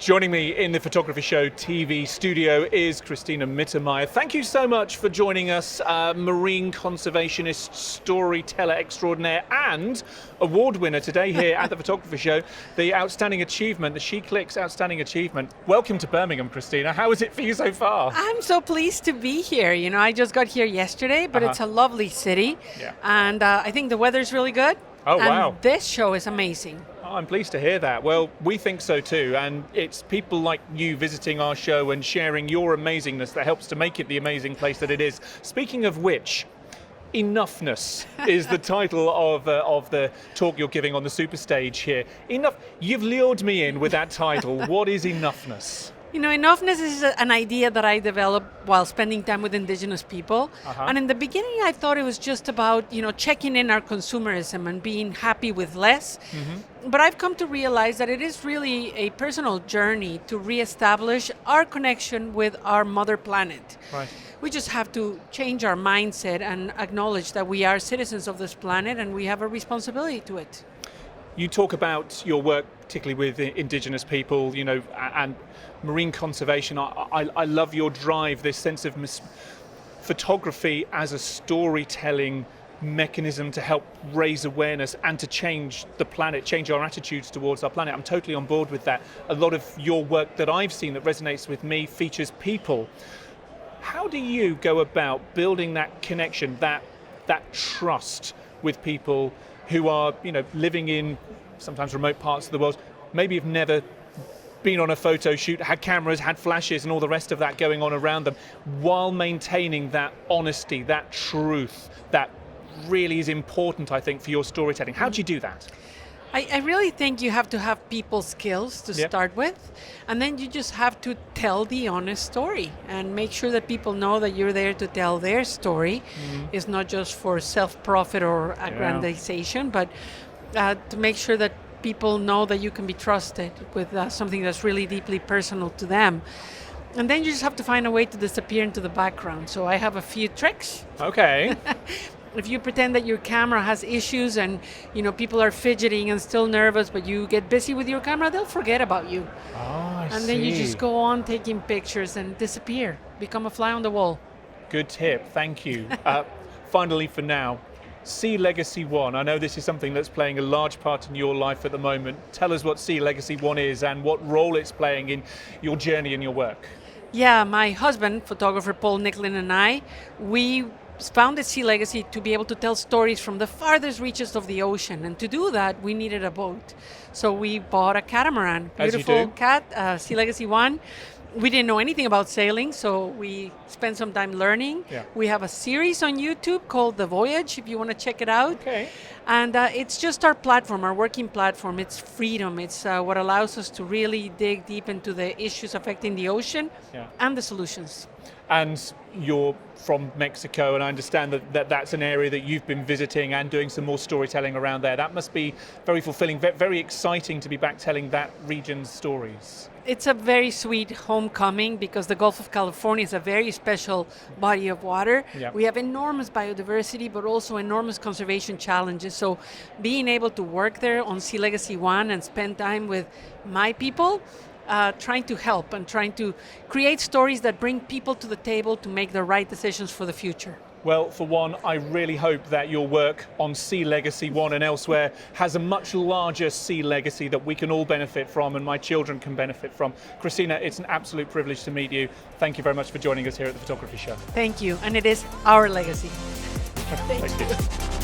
Joining me in the Photography Show TV studio is Cristina Mittermeier. Thank you so much for joining us, marine conservationist, storyteller extraordinaire, and award winner today here at the Photography Show, the Outstanding Achievement, the She Clicks Outstanding Achievement. Welcome to Birmingham, Cristina. How is it for you so far? I'm so pleased to be here. You know, I just got here yesterday, but it's a lovely city, and I think the weather's really good. Oh, and wow. This show is amazing. Oh, I'm pleased to hear that. Well, we think so too, and it's people like you visiting our show and sharing your amazingness that helps to make it the amazing place that it is. Speaking of which, Enoughness is the title of the talk you're giving on the Superstage here. Enough. You've lured me in with that title. What is enoughness? You know, enoughness is an idea that I developed while spending time with indigenous people. And in the beginning, I thought it was just about, checking in our consumerism and being happy with less. But I've come to realize that it is really a personal journey to reestablish our connection with our mother planet. Right. We just have to change our mindset and acknowledge that we are citizens of this planet and we have a responsibility to it. You talk about your work, particularly with indigenous people, and marine conservation. I love your drive, this sense of photography as a storytelling mechanism to help raise awareness and to change the planet, change our attitudes towards our planet. I'm totally on board with that. A lot of your work that I've seen that resonates with me features people. How do you go about building that connection, that trust with people who are, living in sometimes remote parts of the world, maybe have never been on a photo shoot, had cameras, had flashes and all the rest of that going on around them, while maintaining that honesty, that truth, that really is important, I think, for your storytelling. How do you do that? I really think you have to have people skills to start with, and then you just have to tell the honest story and make sure that people know that you're there to tell their story. It's not just for self-profit or aggrandization, but to make sure that people know that you can be trusted with something that's really deeply personal to them. And then you just have to find a way to disappear into the background. So I have a few tricks. Okay. If you pretend that your camera has issues and people are fidgeting and still nervous, but you get busy with your camera, they'll forget about you. I see. Then you just go on taking pictures and disappear, become a fly on the wall. Good tip, thank you. Finally, for now, Sea Legacy One. I know this is something that's playing a large part in your life at the moment. Tell us what Sea Legacy One is and what role it's playing in your journey and your work. Yeah, my husband, photographer Paul Nicklin, and I, we founded Sea Legacy to be able to tell stories from the farthest reaches of the ocean. And to do that, we needed a boat. So we bought a catamaran, beautiful cat, Sea Legacy One. We didn't know anything about sailing, so we spent some time learning. We have a series on YouTube called The Voyage, if you want to check it out. Okay. And it's just our platform, our working platform. It's freedom. It's what allows us to really dig deep into the issues affecting the ocean and the solutions. And you're from Mexico, and I understand that that's an area that you've been visiting and doing some more storytelling around there. That must be very fulfilling, very exciting to be back telling that region's stories. It's a very sweet homecoming because the Gulf of California is a very special body of water. We have enormous biodiversity, but also enormous conservation challenges. So being able to work there on Sea Legacy One and spend time with my people, trying to help and trying to create stories that bring people to the table to make the right decisions for the future. Well, for one, I really hope that your work on Sea Legacy One and elsewhere has a much larger sea legacy that we can all benefit from and my children can benefit from. Cristina, it's an absolute privilege to meet you. Thank you very much for joining us here at the Photography Show. Thank you, and it is our legacy. Thank you.